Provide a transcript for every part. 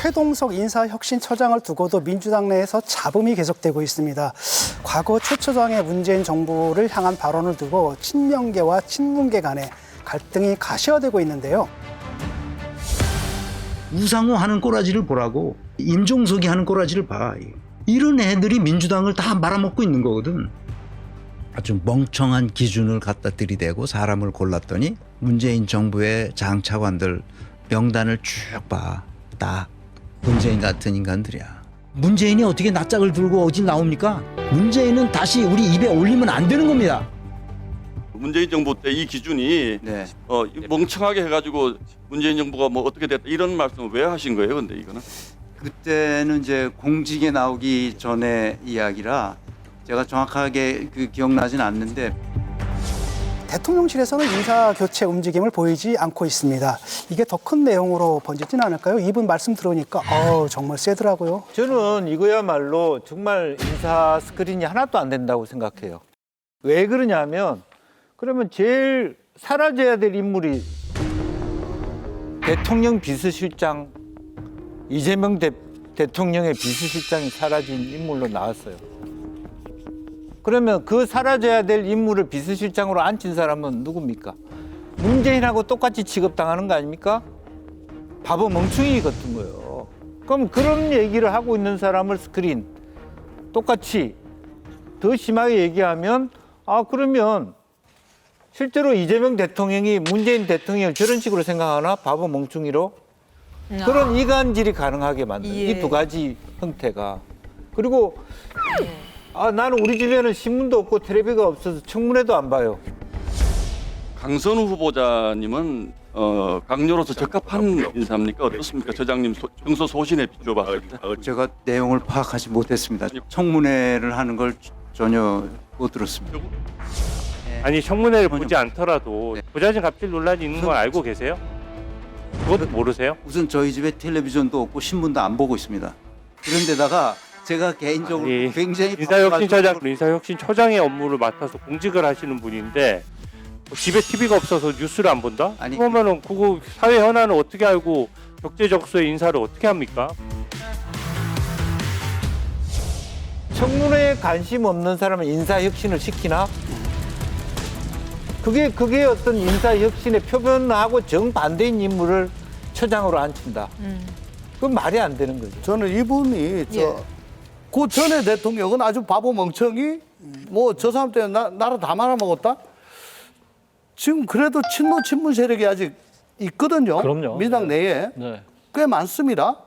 최동석 인사혁신처장을 두고도 민주당 내에서 잡음이 계속되고 있습니다. 과거 최 처장의 문재인 정부를 향한 발언을 두고 친명계와 친문계 간에 갈등이 가시화되고 있는데요. 우상호 하는 꼬라지를 보라고, 임종석이 하는 꼬라지를 봐. 이런 애들이 민주당을 다 말아먹고 있는 거거든. 아주 멍청한 기준을 갖다 들이대고 사람을 골랐더니 문재인 정부의 장차관들 명단을 쭉 봐. 다 문재인 같은 인간들이야. 문재인이 어떻게 낯짝을 들고 어디 나옵니까? 문재인은 다시 우리 입에 올리면 안 되는 겁니다. 문재인 정부 때 이 기준이 멍청하게 해가지고 문재인 정부가 뭐 어떻게 됐다 이런 말씀을 왜 하신 거예요? 근데 이거는 그때는 이제 공직에 나오기 전에 이야기라 제가 정확하게 기억나진 않는데 대통령실에서는 인사교체 움직임을 보이지 않고 있습니다. 이게 더 큰 내용으로 번지진 않을까요? 이분 말씀 들으니까 정말 세더라고요. 저는 이거야말로 정말 인사 스크린이 하나도 안 된다고 생각해요. 왜 그러냐면 그러면 제일 사라져야 될 인물이 대통령 비서실장, 이재명 대통령의 비서실장이 사라진 인물로 나왔어요. 그러면 그 사라져야 될 인물을 비서실장으로 앉힌 사람은 누굽니까? 문재인하고 똑같이 취급당하는 거 아닙니까? 바보 멍충이 같은 거예요. 그럼 그런 얘기를 하고 있는 사람을 스크린, 똑같이 더 심하게 얘기하면 그러면 실제로 이재명 대통령이 문재인 대통령을 저런 식으로 생각하나? 바보 멍충이로? 그런 이간질이 가능하게 만드는 이 두 가지 형태가. 그리고 나는 우리 집에는 신문도 없고 텔레비가 없어서 청문회도 안 봐요. 강선우 후보자님은 강요로서 적합한 인사입니까? 어떻습니까? 처장님 평소 소신에 비춰봤을 때. 제가 내용을 파악하지 못했습니다. 청문회를 하는 걸 전혀 못 들었습니다. 아니 청문회를 보지 않더라도 부자진 갑질 논란이 있는 걸 알고 계세요? 그것도 모르세요? 우선 저희 집에 텔레비전도 없고 신문도 안 보고 있습니다. 그런데다가 제가 개인적으로 굉장히 인사혁신처장의 업무를 맡아서 공직을 하시는 분인데 집에 TV가 없어서 뉴스를 안 본다? 그러면은 그거 사회 현안을 어떻게 알고 적재적소에 인사를 어떻게 합니까? 청문회에 관심 없는 사람은 인사혁신을 시키나? 그게 어떤 인사혁신의 표변하고 정반대인 인물을 처장으로 앉힌다. 그건 말이 안 되는 거죠. 저는 이분이 그 전에 대통령은 아주 바보 멍청이 뭐 저 사람 때문에 나라 다 말아먹었다. 지금 그래도 친노 친문 세력이 아직 있거든요. 그럼요. 민주당 내에 꽤 많습니다.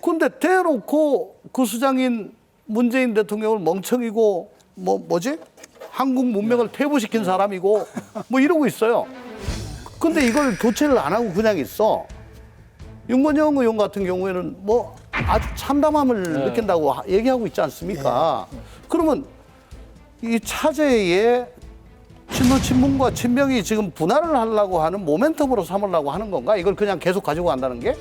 근데 대놓고 그 수장인 문재인 대통령을 멍청이고 뭐지? 한국 문명을 퇴보시킨 사람이고 뭐 이러고 있어요. 근데 이걸 교체를 안 하고 그냥 있어. 윤건영 의원 같은 경우에는 뭐 아주 참담함을 느낀다고 얘기하고 있지 않습니까? 그러면 이 차제에 친노 친문과 친명이 지금 분할을 하려고 하는 모멘텀으로 삼으려고 하는 건가? 이걸 그냥 계속 가지고 간다는 게?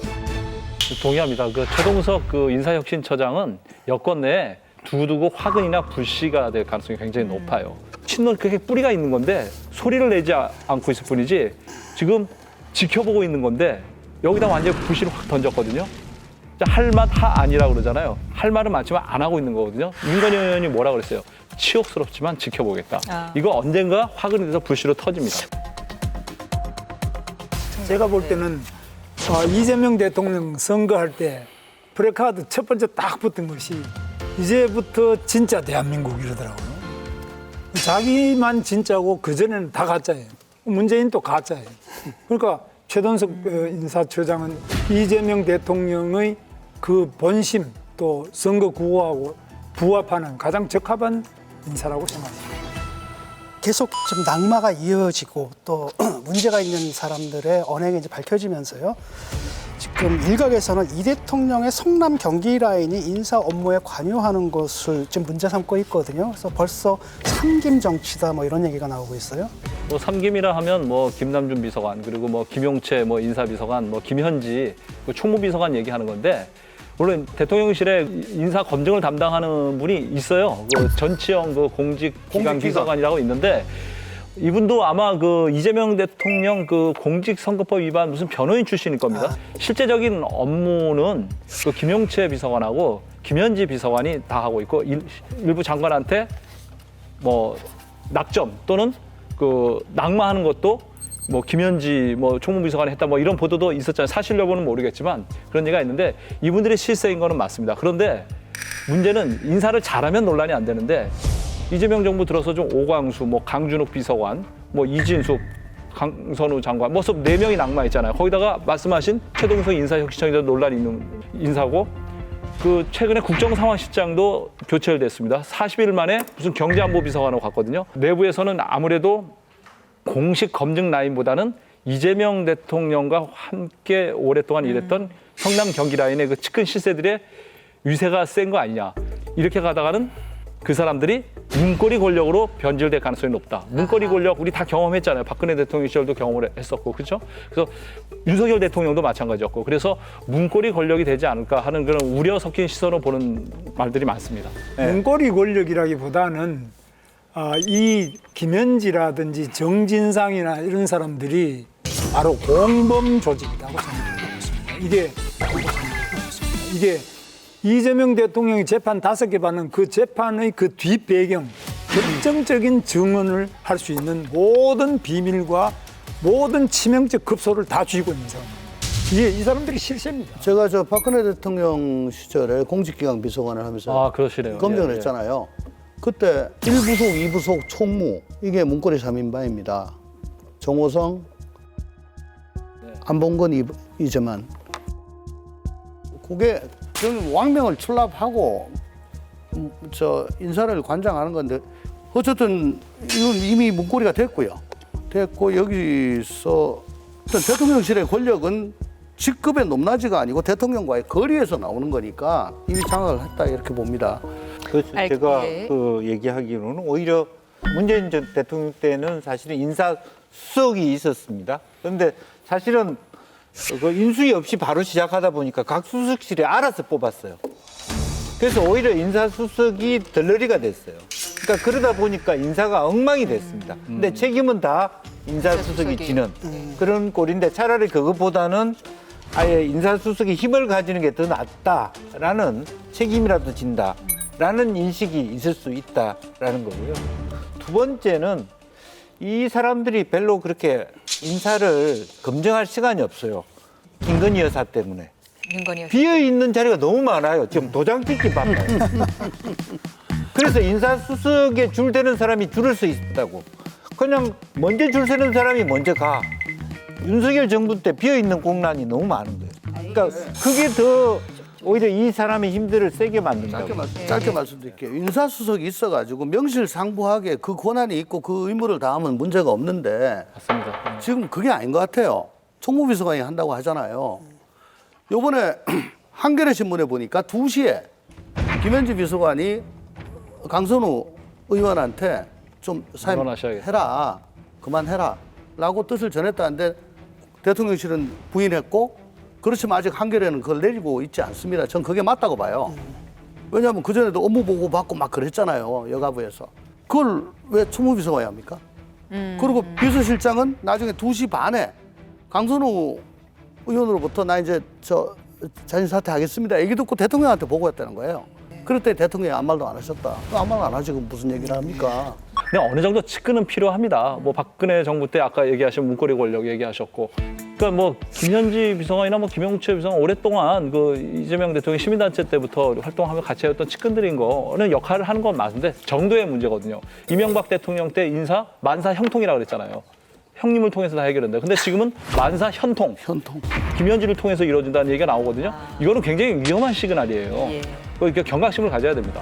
동의합니다. 최동석 인사혁신처장은 여권 내에 두고두고 화근이나 불씨가 될 가능성이 굉장히 높아요. 친노 그게 뿌리가 있는 건데 소리를 내지 않고 있을 뿐이지 지금 지켜보고 있는 건데 여기다 완전히 불씨를 확 던졌거든요. 할 맛 하 아니라고 그러잖아요. 할 말은 많지만 안 하고 있는 거거든요. 윤건영 의원이 뭐라 그랬어요? 치욕스럽지만 지켜보겠다. 이거 언젠가 화근이 돼서 불씨로 터집니다. 제가 볼 때는 이재명 대통령 선거할 때 프레카드 첫 번째 딱 붙은 것이 이제부터 진짜 대한민국 이러더라고요. 자기만 진짜고 그전에는 다 가짜예요. 문재인도 가짜예요. 그러니까 최동석 인사처장은 이재명 대통령의 그 본심 또 선거 구호하고 부합하는 가장 적합한 인사라고 생각합니다. 계속 좀 낙마가 이어지고 또 문제가 있는 사람들의 언행이 이제 밝혀지면서요. 지금 일각에서는 이 대통령의 성남 경기 라인이 인사 업무에 관여하는 것을 지금 문제 삼고 있거든요. 그래서 벌써 삼김 정치다 뭐 이런 얘기가 나오고 있어요. 삼김이라 하면 김남준 비서관 그리고 김용채 인사비서관 김현지 총무비서관 얘기하는 건데 물론 대통령실에 인사 검증을 담당하는 분이 있어요. 전치영 공직기강 비서관이라고 있는데 이분도 아마 그 이재명 대통령 그 공직선거법 위반 무슨 변호인 출신일 겁니다. 실제적인 업무는 그 김용채 비서관하고 김현지 비서관이 다 하고 있고 일부 장관한테 뭐 낙점 또는 그 낙마하는 것도 뭐 김현지 뭐 총무비서관이 했다 뭐 이런 보도도 있었잖아요. 사실 여부는 모르겠지만 그런 얘기가 있는데 이분들이 실세인 거는 맞습니다. 그런데 문제는 인사를 잘하면 논란이 안 되는데 이재명 정부 들어서 좀 오광수, 뭐 강준욱 비서관, 뭐 이진숙, 강선우 장관, 뭐 4명이 낙마했잖아요. 거기다가 말씀하신 최동석 인사혁신처에도 논란이 있는 인사고 그 최근에 국정상황실장도 교체를 됐습니다. 40일 만에 무슨 경제안보비서관으로 갔거든요. 내부에서는 아무래도 공식 검증 라인보다는 이재명 대통령과 함께 오랫동안 일했던 성남 경기 라인의 그 측근 실세들의 위세가 센 거 아니냐. 이렇게 가다가는 그 사람들이 문고리 권력으로 변질될 가능성이 높다. 문고리 권력 우리 다 경험했잖아요. 박근혜 대통령 시절도 경험을 했었고, 그렇죠? 그래서 윤석열 대통령도 마찬가지였고, 그래서 문고리 권력이 되지 않을까 하는 그런 우려 섞인 시선으로 보는 말들이 많습니다. 문고리 권력이라기보다는 이 김현지라든지 정진상이나 이런 사람들이 바로 공범 조직이라고 생각하고 있습니다. 이게 이재명 대통령이 재판 5개 받는 그 재판의 그 뒷배경, 결정적인 증언을 할 수 있는 모든 비밀과 모든 치명적 급소를 다 쥐고 있는 사람입니다. 이게 이 사람들이 실세입니다. 제가 저 박근혜 대통령 시절에 공직기강 비서관을 하면서 그러시네요. 검증을 예, 예. 했잖아요. 그때 1부속, 2부속 총무 이게 문고리 3인방입니다. 정호성, 안봉근, 이재만. 그게 좀 왕명을 출납하고 저 인사를 관장하는 건데 어쨌든 이건 이미 문고리가 됐고요. 됐고 여기서 어떤 대통령실의 권력은 직급의 높낮이가 아니고 대통령과의 거리에서 나오는 거니까 이미 장악을 했다 이렇게 봅니다. 그렇죠. 제가 그 얘기하기로는 오히려 문재인 전 대통령 때는 사실은 인사수석이 있었습니다. 그런데 사실은 그 인수위 없이 바로 시작하다 보니까 각 수석실에 알아서 뽑았어요. 그래서 오히려 인사수석이 덜러리가 됐어요. 그러니까 그러다 보니까 인사가 엉망이 됐습니다. 근데 책임은 다 인사수석이 지는 그런 꼴인데 차라리 그것보다는 아예 인사수석이 힘을 가지는 게 더 낫다라는 책임이라도 진다라는 인식이 있을 수 있다라는 거고요. 두 번째는 이 사람들이 별로 그렇게 인사를 검증할 시간이 없어요. 김건희 여사 때문에. 비어있는 자리가 너무 많아요. 지금 도장 찍기 바빠요. 그래서 인사수석에 줄 대는 사람이 줄을 수 있다고. 그냥 먼저 줄 서는 사람이 먼저 가. 윤석열 정부 때 비어있는 공란이 너무 많은 거예요. 그러니까 그게 더 오히려 이 사람의 힘들을 세게 만든다고. 짧게 말씀드릴게요. 인사수석이 있어가지고 명실상부하게 그 권한이 있고 그 의무를 다하면 문제가 없는데 맞습니다. 지금 그게 아닌 것 같아요. 총무비서관이 한다고 하잖아요. 요번에 한겨레 신문에 보니까 2시에 김현지 비서관이 강선우 의원한테 좀 사임해라, 그만해라 라고 뜻을 전했다는데 대통령실은 부인했고 그렇지만 아직 한겨레는 그걸 내리고 있지 않습니다. 전 그게 맞다고 봐요. 왜냐하면 그전에도 업무 보고 받고 막 그랬잖아요. 여가부에서. 그걸 왜 총무비서관이 합니까? 그리고 비서실장은 나중에 2시 반에 강선우 의원으로부터 나 이제 자진 사퇴하겠습니다. 얘기 듣고 대통령한테 보고했다는 거예요. 그럴 때 대통령이 아무 말도 안 하셨다. 아무 말 안 하지 그럼 무슨 얘기를 합니까? 그냥 어느 정도 측근은 필요합니다. 뭐 박근혜 정부 때 아까 얘기하신 문고리 권력 얘기하셨고, 그러니까 뭐 김현지 비서관이나 뭐 김용채 비서관 오랫동안 그 이재명 대통령 시민단체 때부터 활동하며 같이 했던 측근들인 거는 역할을 하는 건 맞는데 정도의 문제거든요. 이명박 대통령 때 인사 만사 형통이라고 그랬잖아요. 형님을 통해서 다 해결된다. 근데 지금은 만사 현통. 김현지를 통해서 이루어진다는 얘기가 나오거든요. 이거는 굉장히 위험한 시그널이에요. 그러니까 경각심을 가져야 됩니다.